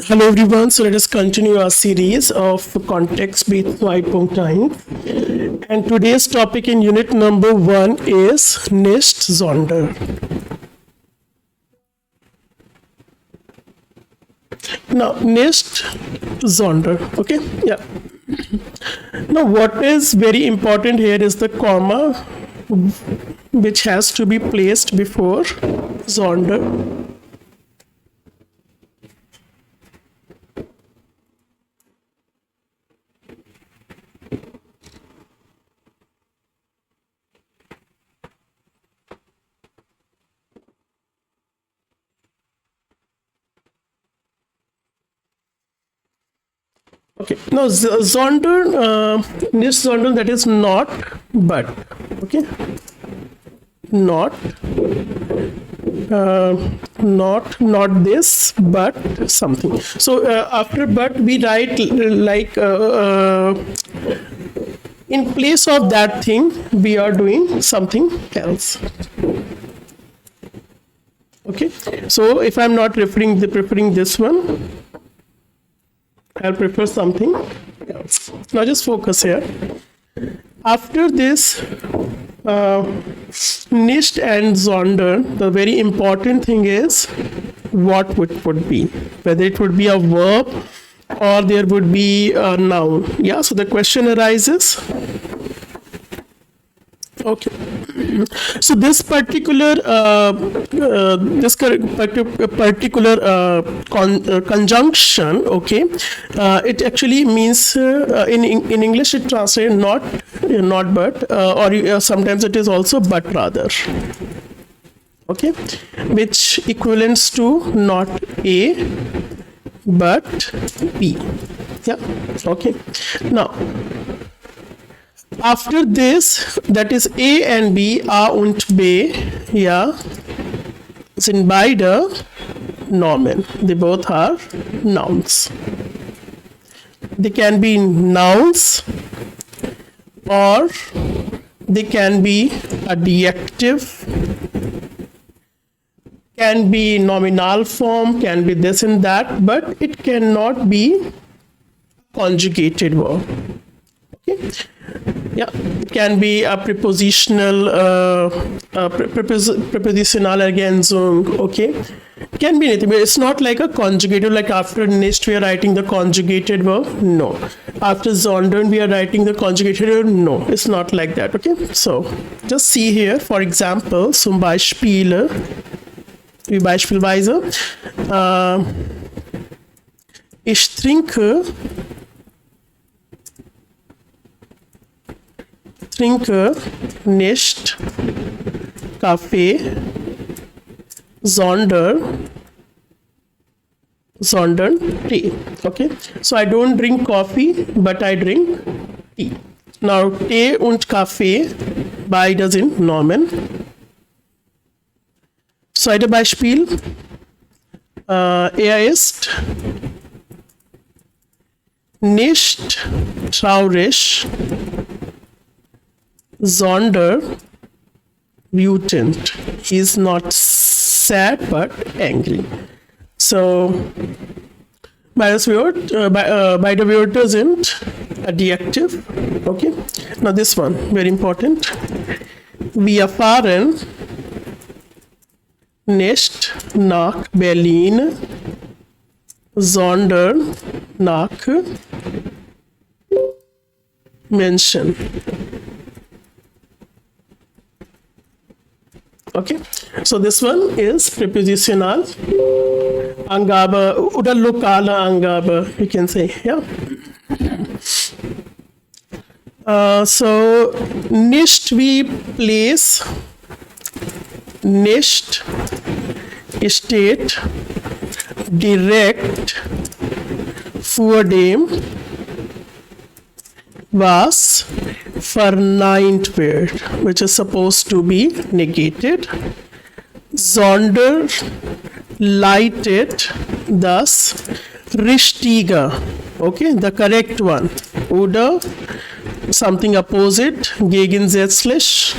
Hello everyone, so let us continue our series of KontextB2.1, and today's topic in unit number 1 is nicht, sondern. Now nicht, sondern, okay, yeah. Now what is very important here is the comma which has to be placed before sondern. Okay, now sondern, nicht sondern, that is not but, okay, not this but something. So after but we write like in place of that thing we are doing something else. Okay, so if I'm not preferring this one, I'll prefer something else. Now just focus here. After this nicht and sondern, the very important thing is what would be, whether it would be a verb or there would be a noun. Yeah, so the question arises. Okay, so this particular conjunction, okay, it actually means in English it translates not but, or sometimes it is also but rather, okay, which equivalents to not A but B. Yeah, okay. Now after this, that is A and B, A und B, yeah, sind beide Nomen. They both are nouns. They can be nouns or they can be adjective, can be nominal form, can be this and that, but it cannot be conjugated verb. Okay. Yeah, it can be a prepositional Ergänzung, okay. It can be anything, but it's not like a conjugative, like after nicht we are writing the conjugated verb, no. After sondern we are writing the conjugated verb, no. It's not like that, okay. So, just see here, for example, zum Beispiel, wie beispielsweise, ich trinke nicht Kaffee, sondern tea. Okay, so I don't drink coffee, but I drink tea. Now Tee und Kaffee, beide sind Nomen. Zweites Beispiel, er ist nicht traurig, sondern wütend. He is not sad but angry. So beide Wörter sind adjective. Okay. Now this one, very important. Wir fahren nicht nach Berlin, sondern nach München. Okay, so this one is prepositional Angabe oder lokale Angabe, we can say, yeah. So nicht we place nicht steht direkt vor dem, was verneint wird, which is supposed to be negated. Sondern leitet das Richtige, okay, the correct one, oder something opposite, gegensätzliche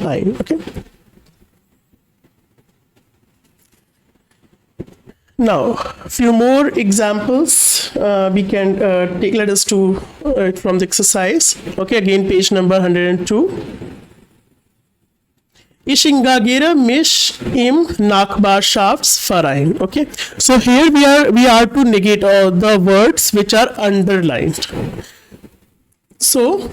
ein, okay. Now, few more examples we can take. Let us do it from the exercise. Okay, again, page number 102. Ich ingagere mich im Nachbarschaftsverein. Okay, so here we are to negate all the words which are underlined. So,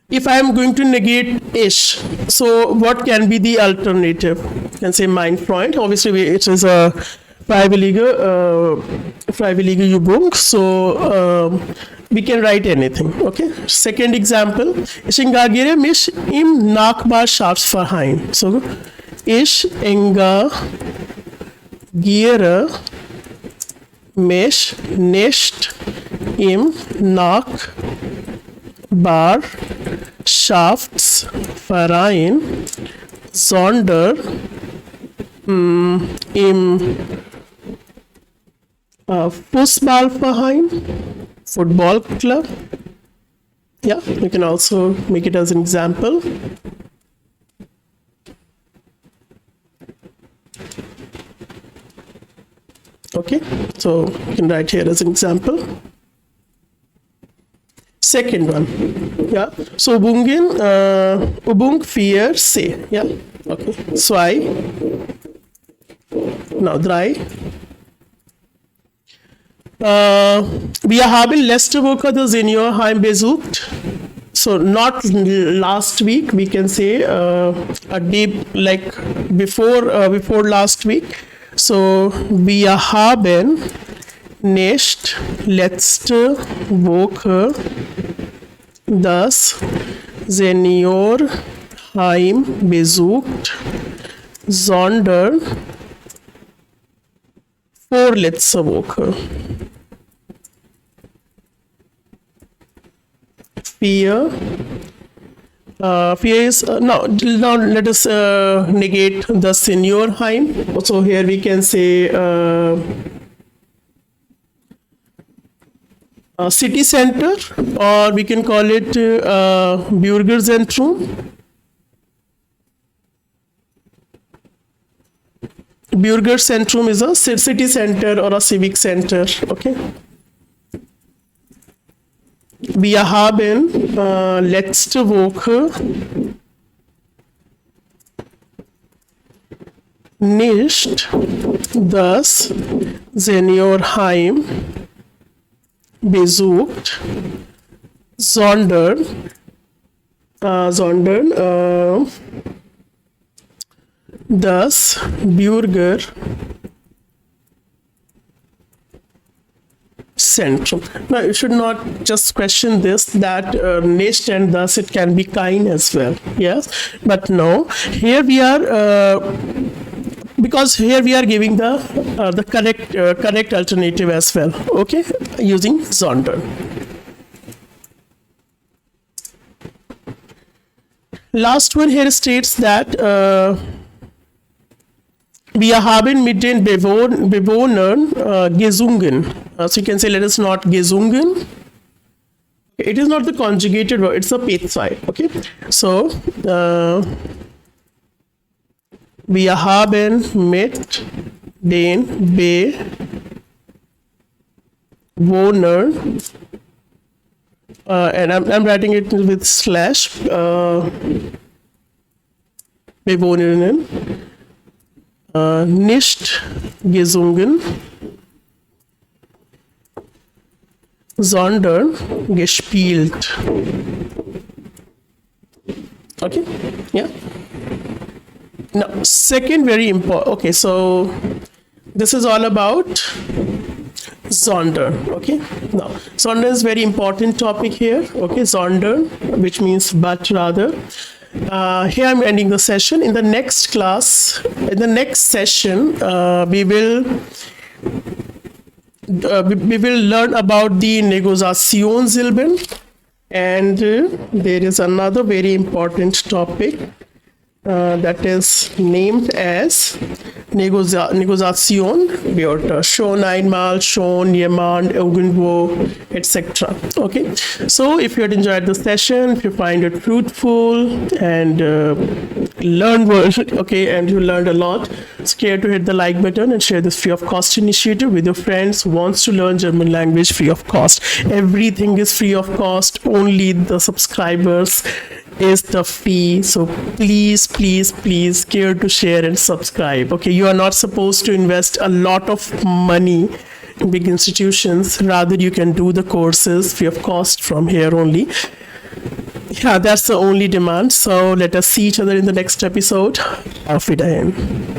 if I am going to negate ish, so what can be the alternative? You can say mein Freund. Obviously, it is a freiwillige Übung, so we can write anything. Okay. Second example, ich engagiere mich im Nachbarschaftsverein. So, ich engagiere mich nicht im Nachbarschaftsverein, sondern im Fußballverein, football club. Yeah, you can also make it as an example. Okay, so you can write here as an example. Second one, yeah. So Übung 4c, yeah. Okay, 2. Now 3. Wir haben letzte Woche das Seniorheim besucht. So not last week, we can say a day like before last week. So wir haben nicht letzte Woche das Seniorheim besucht, sondern vorletzte Woche. 4 is now let us negate the Seniorheim. So here we can say city center, or we can call it Bürgerzentrum. Bürgerzentrum is a city center or a civic center. Okay. Wir haben letzte Woche nicht das Seniorheim besucht, sondern das Bürgerzentrum. Now you should not just question this, that nicht and thus it can be kein as well. Yes, but no, here we are because here we are giving the correct alternative as well. Okay, using sondern. Last one here states that wir haben mit den Bewohnern gesungen. So you can say, let us not gesungen. It is not the conjugated verb, it's a P2. Okay, so wir haben mit den Bewohnern and I'm writing it with slash Bewohnerinnen nicht gesungen, sondern gespielt. Okay, yeah. Now, second very important. Okay, so this is all about sondern. Okay, now sondern is very important topic here. Okay, sondern, which means but rather. Here I'm ending the session. In the next class, in the next session, we will learn about the Negationssilben, and there is another very important topic that is named as Negationswörter. Schon einmal, schon, jemand, irgendwo, etc. Okay, so if you had enjoyed the session, if you find it fruitful, and learned word, okay, and you learned a lot. Care to hit the like button and share this free of cost initiative with your friends who wants to learn German language free of cost. Everything is free of cost, only the subscribers is the fee. So please, please, please care to share and subscribe. Okay, you are not supposed to invest a lot of money in big institutions. Rather, you can do the courses free of cost from here only. Yeah, that's the only demand. So let us see each other in the next episode. Auf Wiedersehen.